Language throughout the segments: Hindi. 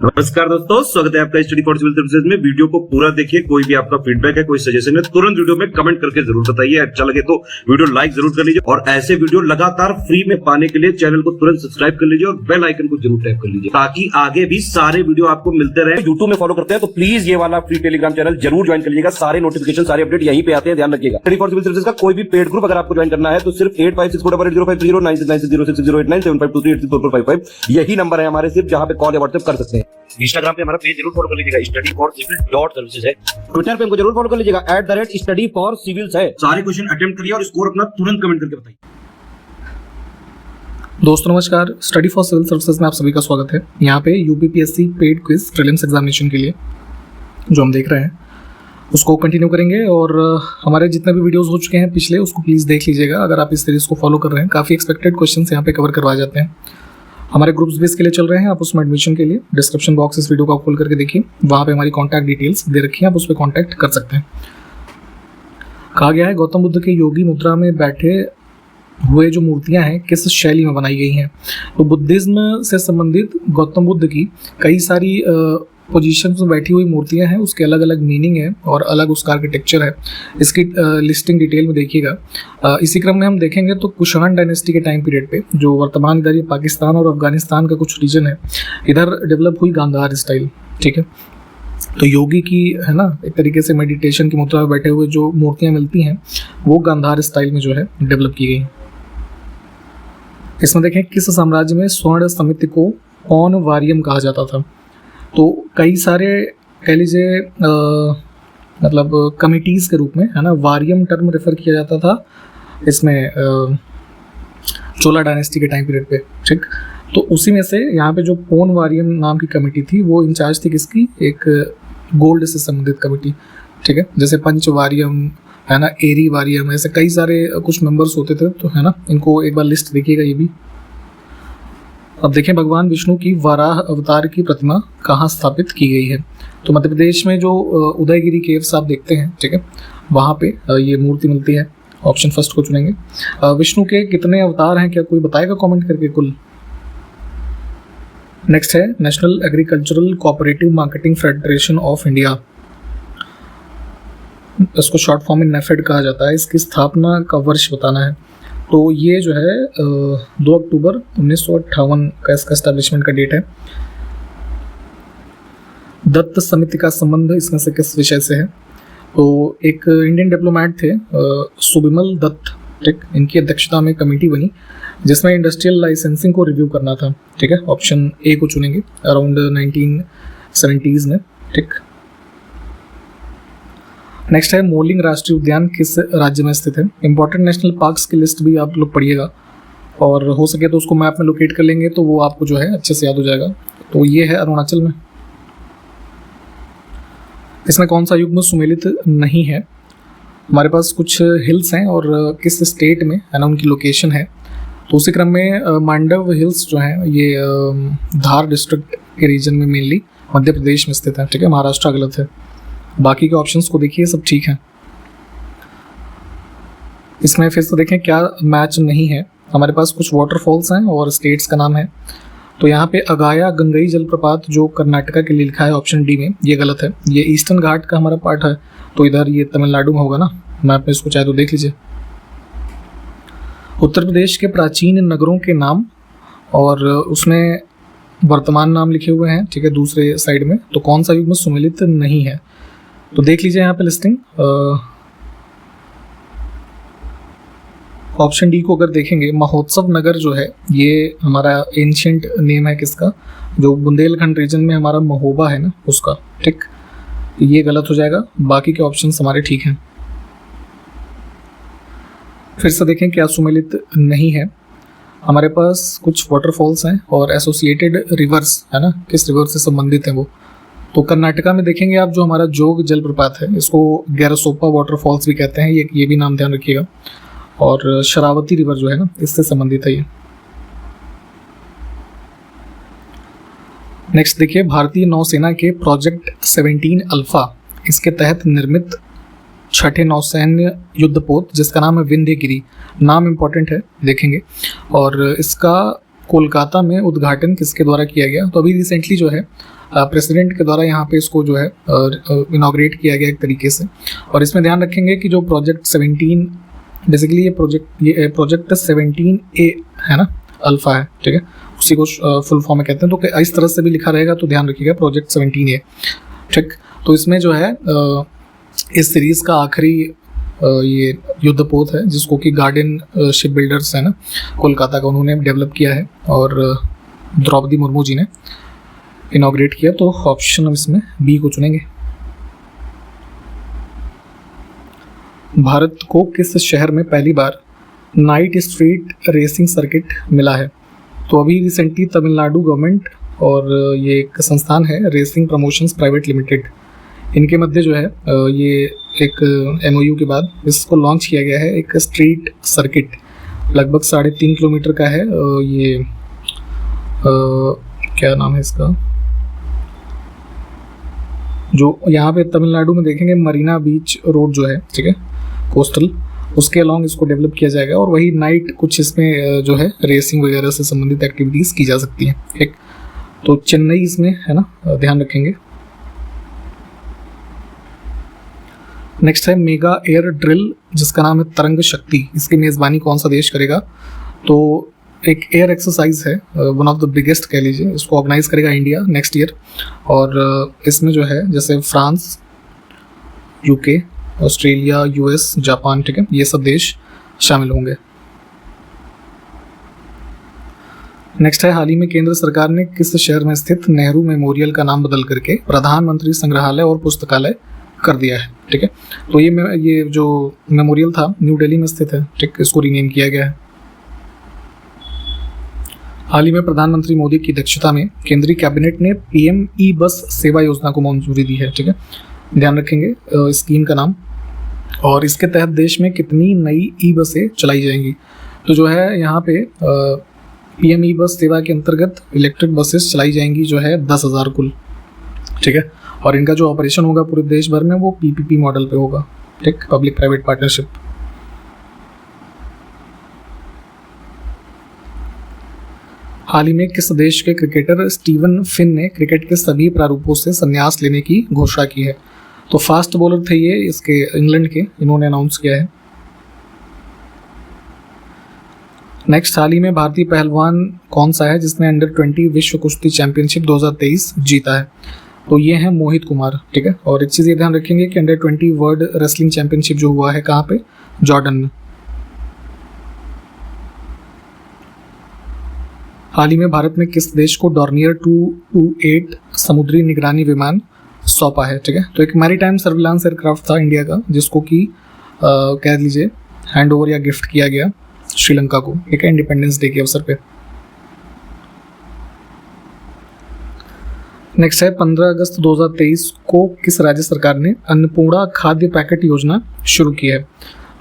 नमस्कार दोस्तों, स्वागत है आपका स्टडी फॉर सिविल सर्विसेज में। वीडियो को पूरा देखिए। कोई भी आपका फीडबैक है, कोई सजेशन है, तुरंत वीडियो में कमेंट करके जरूर बताइए। अच्छा लगे तो वीडियो लाइक जरूर कर लीजिए और ऐसे वीडियो लगातार फ्री में पाने के लिए चैनल को तुरंत सब्सक्राइब कर लीजिए और बेल आइकन को जरूर टैप कर लीजिए ताकि आगे भी सारे वीडियो आपको मिलते रहे। यूट्यूब में फॉलो करते हैं तो प्लीज ये वाला फ्री टेलीग्राम चैनल जरूर ज्वाइन कर लीजिएगा। सारे नोटिफिकेशन, सारे अपडेट यहीं पे आते हैं, ध्यान रखिएगा। स्टडी फॉर सिविल सर्विसेज का कोई भी पेड ग्रुप अगर आपको ज्वाइन करना है तो सिर्फ 8564805606097523860897152445 यही नंबर है हमारे, सिर्फ जहां पे कॉल या व्हाट्सएप कर सकते हैं। इंस्टाग्राम पे हमारा पेज जरूर फॉलो कर लीजिएगा, studyforcivil.services है। ट्विटर पे हमको जरूर फॉलो कर लीजिएगा, @studyforcivils है। सारे क्वेश्चन अटेम्प्ट करिए और स्कोर अपना तुरंत कमेंट करके बताइए। दोस्तों नमस्कार, स्टडी फॉर सिविल सर्विसेज में आप सभी का स्वागत है। यहाँ पे UPPSC paid quiz prelims examination के लिए जो हम देख रहे हैं उसको कंटिन्यू करेंगे और हमारे जितने भी वीडियोस हो चुके हैं पिछले उसको प्लीज़ देख लीजिएगा अगर आप इस सीरीज़ को फॉलो कर रहे हैं। काफ़ी एक्सपेक्टेड क्वेश्चंस यहाँ पे कवर करवाए जाते हैं। हमारे ग्रुप्स भी इसके लिए चल रहे हैं, आप उसमें एडमिशन के लिए डिस्क्रिप्शन बॉक्स इस वीडियो को खोल करके देखिए, वहाँ पे हमारी कॉन्टैक्ट डिटेल्स दे रखी है, आप उस पर कॉन्टैक्ट कर सकते हैं। कहा गया है गौतम बुद्ध के योगी मुद्रा में बैठे हुए जो मूर्तियां हैं किस शैली में बनाई गई हैं। तो बुद्धिज्म से संबंधित गौतम बुद्ध की कई सारी पोजीशंस में बैठी हुई मूर्तियां हैं, उसके अलग अलग मीनिंग है और अलग उसका आर्किटेक्चर है। इसकी लिस्टिंग डिटेल में देखिएगा। इसी क्रम में हम देखेंगे तो कुषाण डायनेस्टी के टाइम पीरियड पे जो वर्तमान इधर ये पाकिस्तान और अफगानिस्तान का कुछ रीजन है, इधर डेवलप हुई गांधार स्टाइल। ठीक है, तो योगी की है ना एक तरीके से मेडिटेशन की मुद्रा में बैठे हुए जो मूर्तियाँ मिलती हैं वो गांधार स्टाइल में जो है डेवलप की गई। इसमें देखें किस साम्राज्य में स्वर्ण समिति को कौन वारियम कहा जाता था। तो कई सारे कह लीजिए मतलब कमिटीज़ के रूप में है ना वारियम टर्म रेफर किया जाता था इसमें चोला डायनेस्टी के टाइम पीरियड पे। ठीक, तो उसी में से यहाँ पे जो पोन वारियम नाम की कमेटी थी वो इंचार्ज थी किसकी, एक गोल्ड से संबंधित कमेटी। ठीक है, जैसे पंच वारियम है ना, एरी वारियम, ऐसे कई सारे कुछ मेंबर्स होते थे। तो है ना, इनको एक बार लिस्ट देखिएगा ये भी। अब देखें भगवान विष्णु की वाराह अवतार की प्रतिमा कहाँ स्थापित की गई है। तो मध्य प्रदेश में जो उदयगिरी केव्स आप देखते हैं, ठीक है, वहाँ पे ये मूर्ति मिलती है। ऑप्शन फर्स्ट को चुनेंगे। विष्णु के कितने अवतार हैं, क्या कोई बताएगा कमेंट करके कुल। नेक्स्ट है national agricultural cooperative marketing federation of India, इसको शॉर्ट फॉर्म में नेफेड कहा जाता है। इसकी स्थापना का वर्ष बताना है। तो ये जो है 2 अक्टूबर 1958 का इसका एस्टैब्लिशमेंट का डेट है। दत्त समिति का संबंध इसमें से किस विषय से है। तो एक इंडियन डिप्लोमेट थे सुबिमल दत्त, ठीक, इनकी अध्यक्षता में कमेटी बनी जिसमें इंडस्ट्रियल लाइसेंसिंग को रिव्यू करना था। ठीक है, ऑप्शन ए को चुनेंगे, अराउंड 1970s में। ठीक, नेक्स्ट है मोलिंग राष्ट्रीय उद्यान किस राज्य में स्थित है। इंपॉर्टेंट नेशनल पार्क्स की लिस्ट भी आप लोग पढ़िएगा और हो सके तो उसको मैप में लोकेट कर लेंगे तो वो आपको जो है अच्छे से याद हो जाएगा। तो ये है अरुणाचल में। इसमें कौन सा युग्म सुमेलित नहीं है। हमारे पास कुछ हिल्स हैं और किस स्टेट में है ना उनकी लोकेशन है। तो उसी क्रम में मांडव हिल्स जो हैं ये धार डिस्ट्रिक्ट के रीजन में मेनली मध्य प्रदेश में स्थित है। ठीक है, महाराष्ट्र गलत है। बाकी के ऑप्शंस को देखिए, सब ठीक है। इसमें फिर से देखें क्या मैच नहीं है। हमारे पास कुछ वाटरफॉल्स हैं और स्टेट्स का नाम है। तो यहाँ पे अगाया गंगई जलप्रपात जो कर्नाटका के लिए लिखा है ऑप्शन डी में, ये गलत है। ये ईस्टर्न घाट का हमारा पार्ट है तो इधर ये तमिलनाडु में होगा ना, मैप में इसको चाहे तो देख लीजिए। उत्तर प्रदेश के प्राचीन नगरों के नाम और उसमें वर्तमान नाम लिखे हुए हैं। ठीक है, दूसरे साइड में तो कौन सा युग्म सुमेलित नहीं है। तो देख लीजिए यहाँ पे लिस्टिंग। ऑप्शन डी को अगर देखेंगे, महोत्सव नगर जो है ये हमारा एंशिएंट नेम है किसका, जो बुंदेलखंड रीजन में हमारा महोबा है ना उसका। ठीक, ये गलत हो जाएगा। बाकी के ऑप्शंस हमारे ठीक हैं। फिर से देखें क्या सुमेलित नहीं है। हमारे पास कुछ वाटरफॉल्स हैं और एसोसिएटेड रिवर्स है ना, किस रिवर से संबंधित है वो। तो कर्नाटका में देखेंगे आप जो हमारा जोग जलप्रपात है इसको गैरसोपा वाटरफॉल्स भी कहते हैं, ये भी नाम ध्यान रखिएगा। और शरावती रिवर जो है ना इससे संबंधित है ये। नेक्स्ट देखिए भारतीय नौसेना के प्रोजेक्ट 17 अल्फा, इसके तहत निर्मित छठे नौसैन्य युद्धपोत जिसका नाम है विंध्यगिरी, नाम इंपॉर्टेंट है देखेंगे। और इसका कोलकाता में उद्घाटन किसके द्वारा किया गया। तो अभी रिसेंटली जो है प्रेसिडेंट के द्वारा यहाँ पे इसको जो है इनॉग्रेट किया गया एक तरीके से। और इसमें ध्यान रखेंगे कि जो प्रोजेक्ट 17 बेसिकली ये प्रोजेक्ट 17A है ना, अल्फा है, ठीक है, उसी को फुल फॉर्म में कहते हैं। तो इस तरह से भी लिखा रहेगा तो ध्यान रखिएगा, प्रोजेक्ट 17A, ठीक। तो इसमें जो है इस सीरीज़ का आखिरी ये युद्धपोत है जिसको कि गार्डन शिप बिल्डर्स है ना कोलकाता का, उन्होंने डेवलप किया है और द्रौपदी मुर्मू जी ने इनॉग्रेट किया। तो ऑप्शन हम इसमें बी को चुनेंगे। भारत को किस शहर में पहली बार नाइट स्ट्रीट रेसिंग सर्किट मिला है? तो अभी रिसेंटली तमिलनाडु गवर्नमेंट और ये एक संस्थान है रेसिंग प्रमोशंस प्राइवेट लिमिटेड, इनके मध्य जो है ये एक MOU के बाद इसको लॉन्च किया गया है एक स्ट्रीट सर्किट, लगभग 3.5 किलोमीटर का है। ये क्या नाम है इसका, जो यहाँ पे तमिलनाडु में देखेंगे मरीना बीच रोड जो है, ठीक है, कोस्टल, उसके अलॉन्ग इसको डेवलप किया जाएगा। और वही नाइट कुछ इसमें जो है रेसिंग वगैरह से संबंधित एक्टिविटीज़ की जा सकती हैं, ठीक। तो चेन्नई इसमें है ना, ध्यान रखेंगे। नेक्स्ट है मेगा एयर ड्रिल जिसका नाम है तरंग शक्ति, इसकी मेज़बानी कौन सा देश करेगा? तो एक एयर एक्सरसाइज है, वन ऑफ द बिगेस्ट कह लीजिए, इसको ऑर्गेनाइज करेगा इंडिया नेक्स्ट ईयर। और इसमें जो है जैसे France, UK, Australia, US, Japan, ठीक है, ये सब देश शामिल होंगे। नेक्स्ट है हाल ही में केंद्र सरकार ने किस शहर में स्थित नेहरू मेमोरियल का नाम बदल करके प्रधानमंत्री संग्रहालय और पुस्तकालय कर दिया है, ठीक है। तो ये जो मेमोरियल था न्यू दिल्ली में स्थित है, ठीक, इसको रीनेम किया गया है। हाल ही में प्रधानमंत्री मोदी की अध्यक्षता में केंद्रीय कैबिनेट ने PM ई-बस सेवा योजना को मंजूरी दी है, ठीक है, ध्यान रखेंगे स्कीम का नाम। और इसके तहत देश में कितनी नई ई-बसें चलाई जाएंगी? तो जो है यहाँ पे PM ई-बस सेवा के अंतर्गत इलेक्ट्रिक बसेस चलाई जाएंगी जो है 10,000 कुल, ठीक है। और इनका जो ऑपरेशन होगा पूरे देश भर में वो PPP मॉडल पे होगा, ठीक, पब्लिक प्राइवेट पार्टनरशिप। हाल ही में किस देश के क्रिकेटर स्टीवन फिन ने क्रिकेट के सभी प्रारूपों से संन्यास लेने की घोषणा की है? तो फास्ट बॉलर थे ये, इसके इंग्लैंड के, इन्होंने अनाउंस किया है। नेक्स्ट, हाल ही में भारतीय पहलवान कौन सा है जिसने अंडर-20 विश्व कुश्ती चैंपियनशिप 2023 जीता है? तो ये है मोहित कुमार, ठीक है। और एक चीज़ ये ध्यान रखेंगे कि अंडर-20 वर्ल्ड रेसलिंग चैंपियनशिप जो हुआ है कहाँ पे? जॉर्डन में। हाल ही में भारत ने किस देश को डॉर्नियर 228 समुद्री निगरानी विमान सौंपा है, ठीक है। तो एक मैरीटाइम सर्विलांस एयरक्राफ्ट था इंडिया का जिसको कि कह लीजिए हैंड ओवर या गिफ्ट किया गया श्रीलंका को, ठीक है, इंडिपेंडेंस डे के अवसर पे। नेक्स्ट है 15 अगस्त 2023 को किस राज्य सरकार ने अन्नपूर्णा खाद्य पैकेट योजना शुरू की है?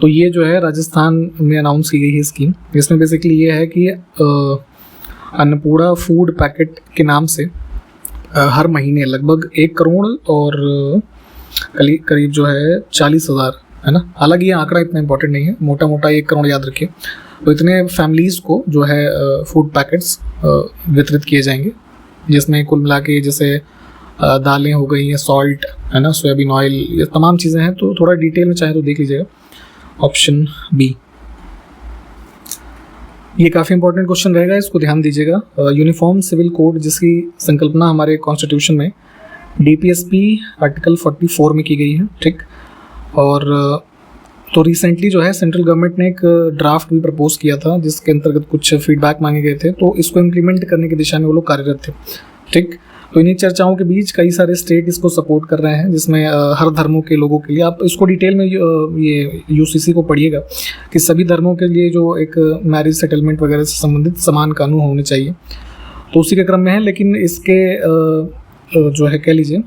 तो ये जो है राजस्थान में अनाउंस की गई है स्कीम। इसमें बेसिकली ये है कि अन्नपूर्णा फूड पैकेट के नाम से हर महीने लगभग 1 करोड़ और करीब जो है 40,000, है ना। हालांकि ये आंकड़ा इतना इंपॉर्टेंट नहीं है, मोटा मोटा 1 करोड़ याद रखिए। तो इतने फैमिलीज़ को जो है फूड पैकेट्स वितरित किए जाएंगे, जिसमें कुल मिला के जैसे दालें हो गई, सॉल्ट, है ना, सोयाबीन ऑयल, ये तमाम चीज़ें हैं। तो थोड़ा डिटेल में चाहे तो देख लीजिएगा, ऑप्शन बी। ये काफ़ी इंपॉर्टेंट क्वेश्चन रहेगा, इसको ध्यान दीजिएगा। यूनिफॉर्म सिविल कोड जिसकी संकल्पना हमारे कॉन्स्टिट्यूशन में DPSP आर्टिकल 44 में की गई है, ठीक। और तो रिसेंटली जो है सेंट्रल गवर्नमेंट ने एक ड्राफ्ट भी प्रपोज किया था जिसके अंतर्गत कुछ फीडबैक मांगे गए थे, तो इसको इम्प्लीमेंट करने की दिशा में वो लोग कार्यरत थे, ठीक। तो इन्हीं चर्चाओं के बीच कई सारे स्टेट इसको सपोर्ट कर रहे हैं, जिसमें हर धर्मों के लोगों के लिए, आप इसको डिटेल में ये UCC को पढ़िएगा कि सभी धर्मों के लिए जो एक मैरिज सेटलमेंट वगैरह से संबंधित समान कानून होने चाहिए। तो उसी के क्रम में है, लेकिन इसके जो है कह लीजिए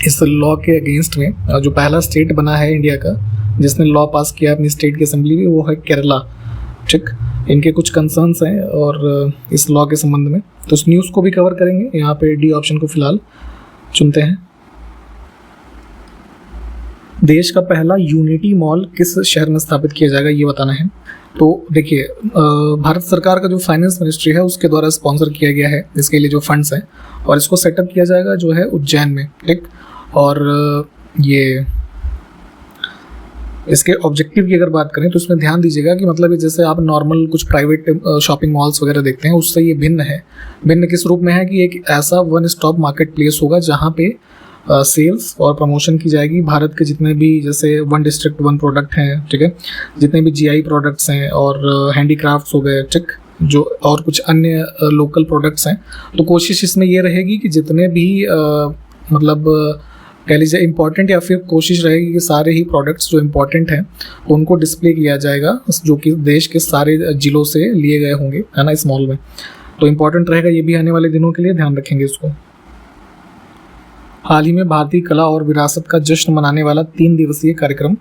इस लॉ के अगेंस्ट में जो पहला स्टेट बना है इंडिया का जिसने लॉ पास किया अपनी स्टेट की असेंबली में, वो है केरला, ठीक। इनके कुछ कंसर्न्स हैं और इस लॉ के संबंध में, तो इस न्यूज़ को भी कवर करेंगे। यहाँ पे डी ऑप्शन को फिलहाल चुनते हैं। देश का पहला यूनिटी मॉल किस शहर में स्थापित किया जाएगा ये बताना है। तो देखिए, भारत सरकार का जो फाइनेंस मिनिस्ट्री है उसके द्वारा स्पॉन्सर किया गया है इसके लिए जो फंड्स हैं, और इसको सेटअप किया जाएगा जो है उज्जैन में, ठीक। और ये इसके ऑब्जेक्टिव की अगर बात करें तो इसमें ध्यान दीजिएगा कि मतलब ये जैसे आप नॉर्मल कुछ प्राइवेट शॉपिंग मॉल्स वगैरह देखते हैं उससे ये भिन्न है। भिन्न किस रूप में है कि एक ऐसा वन स्टॉप मार्केट प्लेस होगा जहाँ पे सेल्स और प्रमोशन की जाएगी भारत के जितने भी, जैसे वन डिस्ट्रिक्ट वन प्रोडक्ट हैं, ठीक है, जितने भी जीआई प्रोडक्ट्स हैं और हैंडीक्राफ्ट्स हो गए, ठीक, जो और कुछ अन्य लोकल प्रोडक्ट्स हैं। तो कोशिश इसमें ये रहेगी कि जितने भी मतलब कह लीजिए इम्पॉर्टेंट, या फिर कोशिश रहेगी कि सारे ही प्रोडक्ट्स जो इम्पॉर्टेंट हैं उनको डिस्प्ले किया जाएगा, जो कि देश के सारे जिलों से लिए गए होंगे, है ना, इस मॉल में। तो इम्पॉर्टेंट रहेगा ये भी आने वाले दिनों के लिए, ध्यान रखेंगे इसको। हाल ही में भारतीय कला और विरासत का जश्न मनाने वाला 3 दिवसीय कार्यक्रम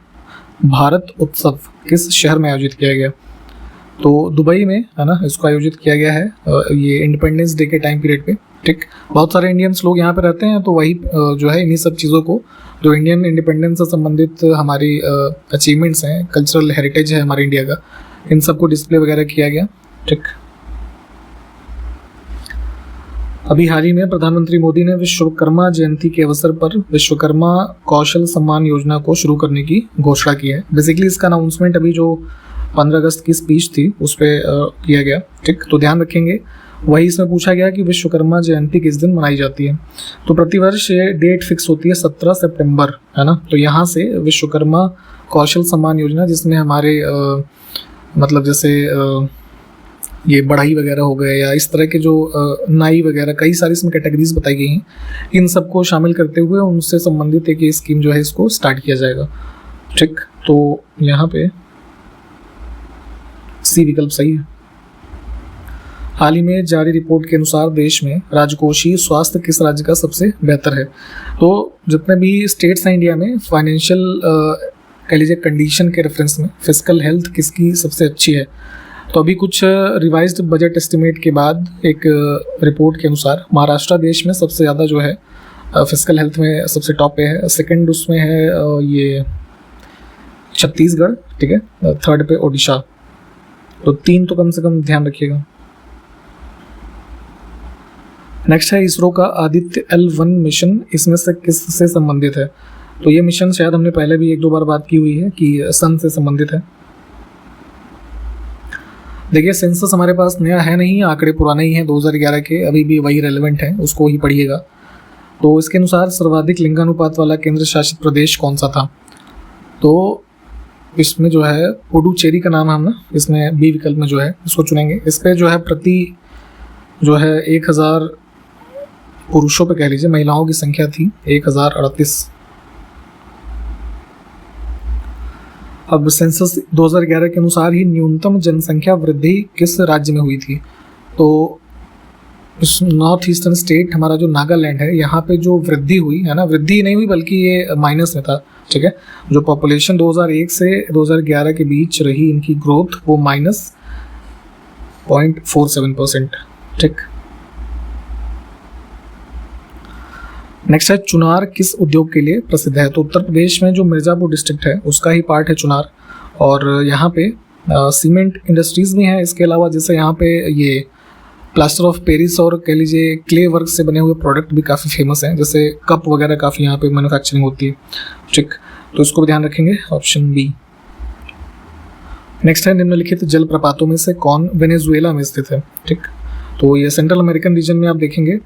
भारत उत्सव किस शहर में आयोजित किया गया? तो दुबई में, है ना, इसको आयोजित किया गया है ये इंडिपेंडेंस डे के टाइम पीरियड पे, ठीक। बहुत सारे इंडियंस लोग यहाँ पे रहते हैं, तो वही जो है इन्हीं सब चीज़ों को, जो इंडियन इंडिपेंडेंस से संबंधित हमारी अचीवमेंट्स हैं, कल्चरल हेरिटेज है हमारे इंडिया का, इन सबको डिस्प्ले वगैरह किया गया, ठीक। अभी हाल ही में प्रधानमंत्री मोदी ने विश्वकर्मा जयंती के अवसर पर विश्वकर्मा कौशल सम्मान योजना को शुरू करने की घोषणा की है। बेसिकली इसका अनाउंसमेंट अभी जो 15 अगस्त की स्पीच थी उस पर किया गया, ठीक। तो ध्यान रखेंगे, वही इसमें पूछा गया कि विश्वकर्मा जयंती किस दिन मनाई जाती है। तो प्रतिवर्ष ये डेट फिक्स होती है 17 सितंबर, है ना। तो यहाँ से विश्वकर्मा कौशल सम्मान योजना, जिसमें हमारे मतलब जैसे ये बढ़ई वगैरह हो गए या इस तरह के जो नाई वगैरह, कई सारी इसमें कैटेगरीज बताई गई हैं, इन सबको शामिल करते हुए उनसे संबंधित एक स्कीम जो है इसको स्टार्ट किया जाएगा, ठीक। तो यहाँ पे सी विकल्प सही है। हाल ही में जारी रिपोर्ट के अनुसार देश में राजकोषीय स्वास्थ्य किस राज्य का सबसे बेहतर है? तो जितने भी स्टेट्स हैं इंडिया में, फाइनेंशियल कह लीजिए कंडीशन के रेफरेंस में फिजिकल हेल्थ किसकी सबसे अच्छी है? तो अभी कुछ रिवाइज्ड बजट एस्टिमेट के बाद एक रिपोर्ट के अनुसार महाराष्ट्र देश में सबसे ज़्यादा जो है फिजिकल हेल्थ में सबसे टॉप पे है। सेकंड उसमें है ये छत्तीसगढ़, ठीक है, थर्ड पे ओडिशा। तो 3 तो कम से कम ध्यान रखिएगा। नेक्स्ट है इसरो का आदित्य L1 मिशन, इसमें से किससे संबंधित है? तो ये मिशन शायद हमने पहले भी 1-2 बार बात की हुई है कि सन से संबंधित है। देखिए, सेंसस हमारे पास नया है नहीं, आंकड़े पुराने ही हैं 2011 के, अभी भी वही रेलेवेंट है, उसको ही पढ़िएगा। तो इसके अनुसार सर्वाधिक लिंगानुपात वाला केंद्र शासित प्रदेश कौन सा था? तो इसमें जो है पुडुचेरी का नाम है, हम ना इसमें बी विकल्प में जो है इसको चुनेंगे। इस पर जो है प्रति जो है 1000 पुरुषों पे कह लीजिए, महिलाओं की संख्या थी 1038। अब सेंसस 2011 के अनुसार ही न्यूनतम जनसंख्या वृद्धि किस राज्य में हुई थी? तो नॉर्थ ईस्टर्न स्टेट हमारा जो नागालैंड है, यहाँ पे जो वृद्धि हुई है ना, वृद्धि नहीं हुई बल्कि ये माइनस में था, ठीक है। जो पॉपुलेशन 2001 से 2011 के बीच रही इनकी ग्रोथ, वो -0.47%, ठीक। नेक्स्ट है चुनार किस उद्योग के लिए प्रसिद्ध है? तो उत्तर प्रदेश में जो मिर्ज़ापुर डिस्ट्रिक्ट है उसका ही पार्ट है चुनार, और यहाँ पे सीमेंट इंडस्ट्रीज़ भी हैं। इसके अलावा जैसे यहाँ पे ये प्लास्टर ऑफ पेरिस और कह लीजिए क्ले वर्क से बने हुए प्रोडक्ट भी काफ़ी फेमस हैं, जैसे कप वगैरह काफ़ी यहाँ पे मैन्युफैक्चरिंग होती है, ठीक। तो इसको भी ध्यान रखेंगे, ऑप्शन बी। नेक्स्ट है निम्नलिखित जलप्रपातों में से कौन वेनेजुएला में स्थित है? ठीक, तो ये सेंट्रल अमेरिकन रीजन में आप देखेंगे,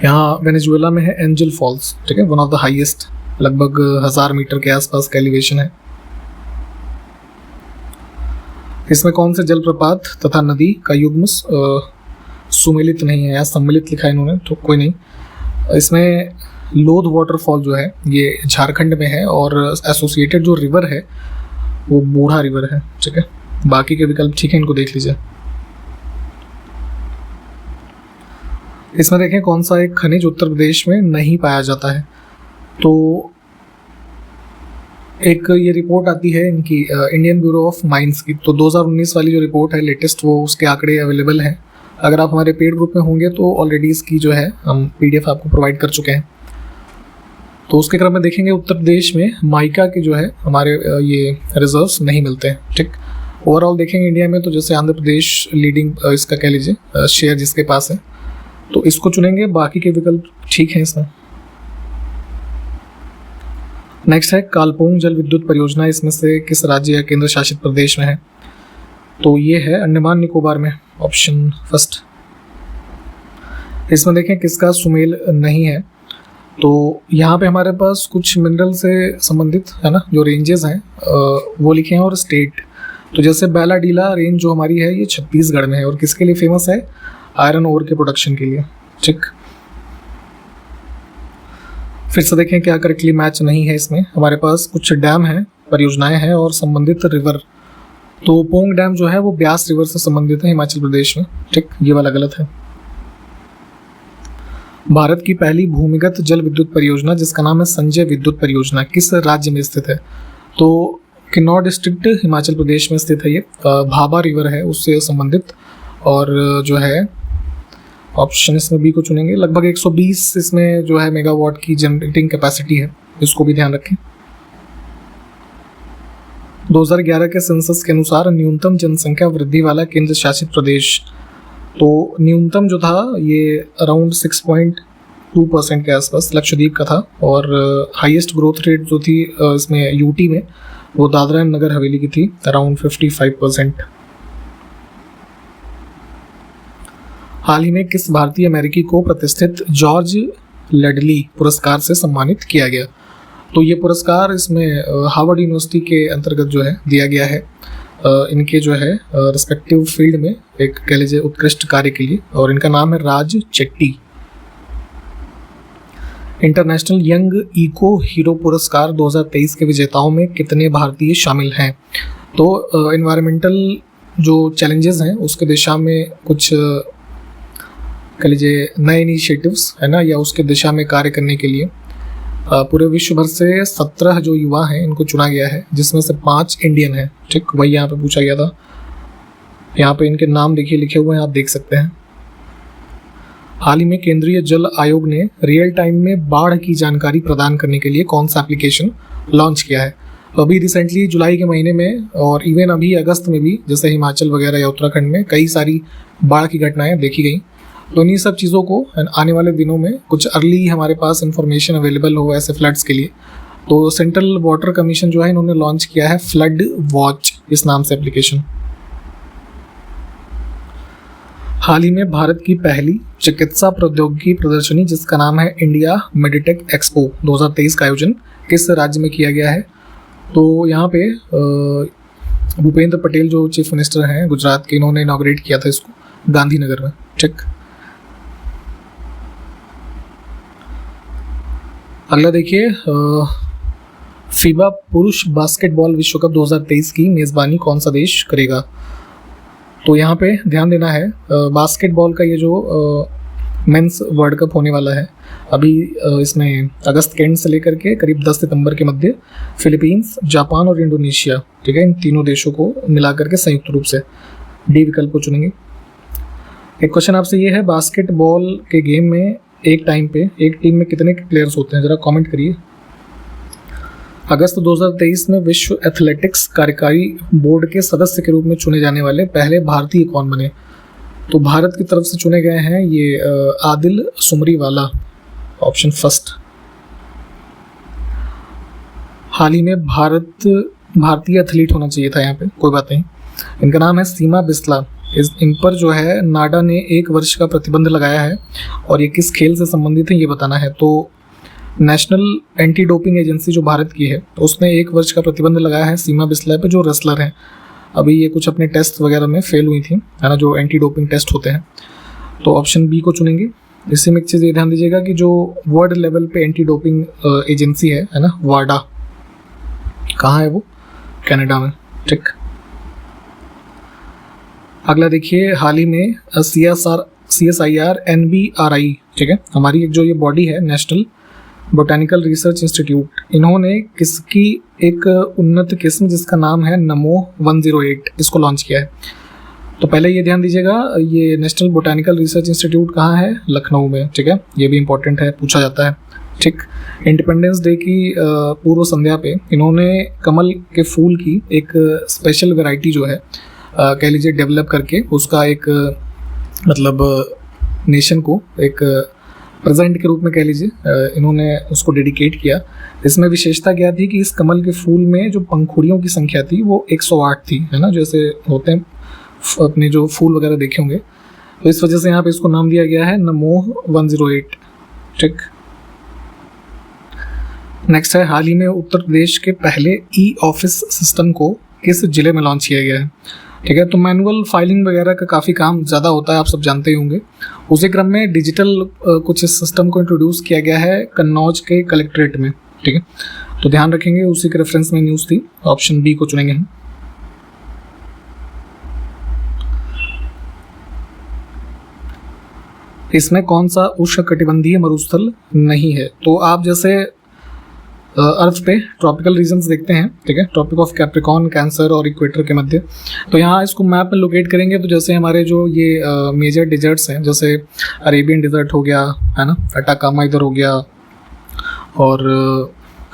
यहाँ वेनेजुएला में है एंजल फॉल्स, ठीक है, वन ऑफ द हाईएस्ट, लगभग 1000 मीटर के आसपास का एलिवेशन है। इसमें कौन से जलप्रपात तथा नदी का युग्म सुमेलित नहीं है, या सम्मिलित लिखा है इन्होंने, तो कोई नहीं। इसमें लोध वाटरफॉल जो है ये झारखंड में है, और एसोसिएटेड जो रिवर है वो बूढ़ा रिवर है, ठीक है। बाकी के विकल्प ठीक है, इनको देख लीजिए। इसमें देखें कौन सा एक खनिज उत्तर प्रदेश में नहीं पाया जाता है। तो एक ये रिपोर्ट आती है इनकी इंडियन ब्यूरो ऑफ माइंस की, तो 2019 वाली जो रिपोर्ट है लेटेस्ट, वो उसके आंकड़े अवेलेबल हैं। अगर आप हमारे पेड ग्रुप में होंगे तो ऑलरेडी इसकी जो है हम PDF आपको प्रोवाइड कर चुके हैं। तो उसके क्रम में देखेंगे उत्तर प्रदेश में माइका के जो है हमारे ये रिजर्व्स नहीं मिलते हैं। ठीक, ओवरऑल देखेंगे इंडिया में तो जैसे आंध्र प्रदेश लीडिंग इसका कह लीजिए शेयर जिसके पास है, तो इसको चुनेंगे, बाकी के विकल्प ठीक हैं इसमें। नेक्स्ट है कालपोंग जल विद्युत परियोजना, इसमें से किस राज्य या केंद्र शासित प्रदेश में है? तो ये है अंडमान निकोबार में, ऑप्शन फर्स्ट। इसमें देखें किसका सुमेल नहीं है, तो यहाँ पे हमारे पास कुछ मिनरल से संबंधित है ना जो रेंजेस हैं वो लिखे हैं और स्टेट। तो जैसे बैलाडीला रेंज जो हमारी है ये छत्तीसगढ़ में है और किसके लिए फेमस है? आयरन ओर के प्रोडक्शन के लिए। ठीक, फिर से देखें क्या करेक्टली मैच नहीं है इसमें। हमारे पास कुछ डैम हैं, परियोजनाएं हैं और संबंधित रिवर। तो पोंग डैम जो है वो ब्यास रिवर से संबंधित है हिमाचल प्रदेश में। ठीक, ये वाला गलत है। भारत की पहली भूमिगत जल विद्युत परियोजना जिसका नाम है संजय विद्युत परियोजना किस राज्य में स्थित है? तो किन्नौर डिस्ट्रिक्ट हिमाचल प्रदेश में स्थित है। ये भाभा रिवर है उससे संबंधित, और जो है ऑप्शन इसमें बी को चुनेंगे। लगभग 120 इसमें जो है मेगावाट की जनरेटिंग कैपेसिटी है, इसको भी ध्यान रखें। 2011 के सेंसस के अनुसार न्यूनतम जनसंख्या वृद्धि वाला केंद्र शासित प्रदेश, तो न्यूनतम जो था ये अराउंड 6.2% के आसपास लक्षद्वीप का था, और हाईएस्ट ग्रोथ रेट जो थी इसमें यूटी में वो दादरा एंड नगर हवेली की थी, अराउंड 55%। हाल ही में किस भारतीय अमेरिकी को प्रतिष्ठित जॉर्ज लेडली पुरस्कार से सम्मानित किया गया? तो ये पुरस्कार इसमें हार्वर्ड यूनिवर्सिटी के अंतर्गत जो है दिया गया है इनके जो है रिस्पेक्टिव फील्ड में एक कह लीजिए उत्कृष्ट कार्य के लिए, और इनका नाम है Raj Chetty. International young eco hero पुरस्कार 2023 के विजेताओं में कितने भारतीय शामिल हैं? तो एनवायरमेंटल जो चैलेंजेस हैं उसके दिशा में कुछ कह लीजिए नए इनिशिएटिव्स है ना, या उसके दिशा में कार्य करने के लिए पूरे विश्व भर से 17 जो युवा हैं इनको चुना गया है, जिसमें से 5 इंडियन हैं। ठीक, वही यहाँ पे पूछा गया था। यहाँ पे इनके नाम देखिए लिखे हुए हैं, आप देख सकते हैं। हाल ही में केंद्रीय जल आयोग ने रियल टाइम में बाढ़ की जानकारी प्रदान करने के लिए कौन सा एप्लीकेशन लॉन्च किया है? तो अभी रिसेंटली जुलाई के महीने में और इवन अभी अगस्त में भी जैसे हिमाचल वगैरह या उत्तराखंड में कई सारी बाढ़ की घटनाएं देखी गई। तो इन्हीं सब चीज़ों को आने वाले दिनों में कुछ अर्ली हमारे पास इंफॉर्मेशन अवेलेबल हो ऐसे फ्लड्स के लिए, तो सेंट्रल वाटर कमीशन जो है इन्होंने लॉन्च किया है फ्लड वॉच इस नाम से एप्लीकेशन। हाल ही में भारत की पहली चिकित्सा प्रौद्योगिकी प्रदर्शनी जिसका नाम है इंडिया मेडिटेक एक्सपो 2023 का आयोजन किस राज्य में किया गया है? तो यहाँ पे भूपेंद्र पटेल जो चीफ मिनिस्टर हैं गुजरात के, इन्होंने इनॉग्रेट किया था इसको गांधीनगर में। ठीक, अगला देखिए फीबा पुरुष बास्केटबॉल विश्व कप 2023 की मेज़बानी कौन सा देश करेगा? तो यहाँ पे ध्यान देना है बास्केटबॉल का ये जो मेंस वर्ल्ड कप होने वाला है अभी इसमें अगस्त के एंड से लेकर के करीब 10 सितंबर के मध्य फिलीपींस, जापान और इंडोनेशिया, ठीक है, इन तीनों देशों को मिलाकर के संयुक्त रूप से डी विकल्प को चुनेंगे। एक क्वेश्चन आपसे ये है, बास्केटबॉल के गेम में एक टाइम पे एक टीम में कितने प्लेयर्स होते हैं? जरा कमेंट करिए। अगस्त 2023 में विश्व एथलेटिक्स कार्यकारी बोर्ड के सदस्य के रूप में चुने जाने वाले पहले भारतीय कौन बने? तो भारत की तरफ से चुने गए हैं ये आदिल सुमरीवाला, ऑप्शन फर्स्ट। हाल ही में भारतीय एथलीट होना चाहिए था यहाँ पे, कोई बात नहीं। इनका नाम है सीमा बिस्ला। इन पर जो है नाडा ने 1 वर्ष का प्रतिबंध लगाया है और ये किस खेल से संबंधित है ये बताना है। तो नेशनल एंटी डोपिंग एजेंसी जो भारत की है तो उसने 1 वर्ष का प्रतिबंध लगाया है सीमा बिस्ला पे, जो रेसलर हैं। अभी ये कुछ अपने टेस्ट वगैरह में फेल हुई थी, है ना, जो एंटी डोपिंग टेस्ट होते हैं। तो ऑप्शन बी को चुनेंगे। इससे में एक चीज़ ये ध्यान दीजिएगा कि जो वर्ल्ड लेवल पे एंटी डोपिंग एजेंसी है ना, वाडा, कहाँ है वो? कनाडा में। ठीक, अगला देखिए, हाल ही में CSIR NBRI, ठीक है, हमारी एक जो ये बॉडी है नेशनल बोटानिकल रिसर्च इंस्टीट्यूट, इन्होंने किसकी एक उन्नत किस्म जिसका नाम है नमो 108 इसको लॉन्च किया है। तो पहले ये ध्यान दीजिएगा, ये नेशनल बोटानिकल रिसर्च इंस्टीट्यूट कहाँ है? लखनऊ में। ठीक है, ये भी इंपॉर्टेंट है, पूछा जाता है। ठीक। इंडिपेंडेंस डे की पूर्व संध्या पे इन्होंने कमल के फूल की एक स्पेशल वैरायटी जो है कह लीजिए डेवलप करके उसका एक मतलब नेशन को एक प्रेजेंट के रूप में कह लीजिए इन्होंने उसको डेडिकेट किया। इसमें विशेषता क्या थी कि इस कमल के फूल में जो पंखुड़ियों की संख्या थी वो 108 थी, है ना, जैसे होते हैं अपने जो फूल वगैरह देखे होंगे, तो इस वजह से यहाँ पे इसको नाम दिया गया है नमोह 108। ठीक। नेक्स्ट है, हाल ही में उत्तर प्रदेश के पहले ई ऑफिस सिस्टम को किस जिले में लॉन्च किया गया है। ठीक है, तो मैनुअल फाइलिंग वगैरह का काफ़ी काम ज़्यादा होता है, आप सब जानते ही होंगे। उसी क्रम में डिजिटल कुछ इस सिस्टम को इंट्रोड्यूस किया गया है कन्नौज के कलेक्ट्रेट में। ठीक है, तो ध्यान रखेंगे, उसी के रेफरेंस में न्यूज़ थी। ऑप्शन बी को चुनेंगे हम। इसमें कौन सा उष्णकटिबंधीय मरुस्थल नहीं है। तो आप जैसे अर्थ पे ट्रॉपिकल रीजन्स देखते हैं, ठीक है, ट्रॉपिक ऑफ कैप्रिकॉर्न, कैंसर और इक्वेटर के मध्य। तो यहाँ इसको मैप में लोकेट करेंगे तो जैसे हमारे जो ये मेजर डिजर्ट्स हैं, जैसे अरेबियन डिजर्ट हो गया, है ना, अटाकामा इधर हो गया, और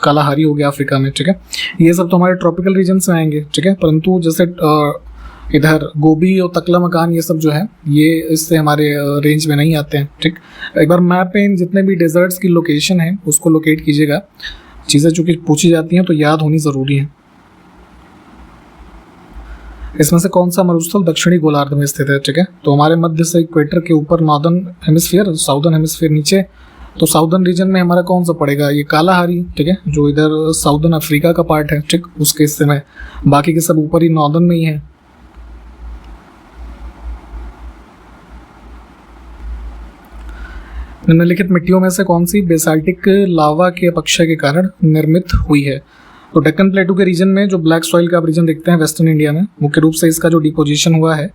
कालाहारी हो गया अफ्रीका में। ठीक है, ये सब तो हमारे ट्रॉपिकल रीजन्स में आएंगे। ठीक है, परंतु जैसे इधर गोभी और तकला मकान ये सब जो है ये इससे हमारे रेंज में नहीं आते हैं। ठीक, एक बार मैप पे इन जितने भी डेजर्ट्स की लोकेशन है उसको लोकेट कीजिएगा। चीज़ें चूँकि पूछी जाती हैं तो याद होनी ज़रूरी है। इसमें से कौन सा मरुस्थल दक्षिणी गोलार्ध में स्थित है। ठीक है, तो हमारे मध्य से इक्वेटर के ऊपर नॉर्दर्न हेमिस्फीयर, साउदर्न हेमिस्फीयर नीचे, तो साउदर्न रीजन में हमारा कौन सा पड़ेगा, ये कालाहारी। ठीक है, जो इधर साउदर्न अफ्रीका का पार्ट है, ठीक, उसके हिस्से में। बाकी के सब ऊपर ही नॉर्दर्न में ही है। निम्नलिखित मिट्टियों में से कौन सी बेसाल्टिक लावा के अपक्षय के कारण निर्मित हुई है। तो डेक्कन प्लेटू के रीजन में जो ब्लैक सॉइल का आप रीजन देखते हैं वेस्टर्न इंडिया में, मुख्य रूप से इसका जो डिपोजिशन हुआ है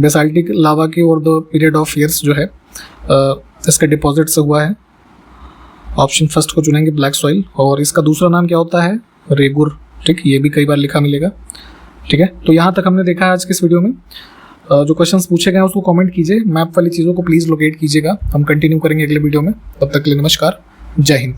बेसाल्टिक लावा के over the period of years जो है इसके डिपॉजिट से हुआ है। ऑप्शन फर्स्ट को चुनेंगे, ब्लैक सॉइल। और इसका दूसरा नाम क्या होता है, रेगुर। ठीक, ये भी कई बार लिखा मिलेगा। ठीक है, तो यहाँ तक हमने देखा है आज के इस वीडियो में। जो क्वेश्चंस पूछे गए हैं उसको कमेंट कीजिए, मैप वाली चीज़ों को प्लीज़ लोकेट कीजिएगा। हम कंटिन्यू करेंगे अगले वीडियो में। तब तक के लिए नमस्कार, जय हिंद।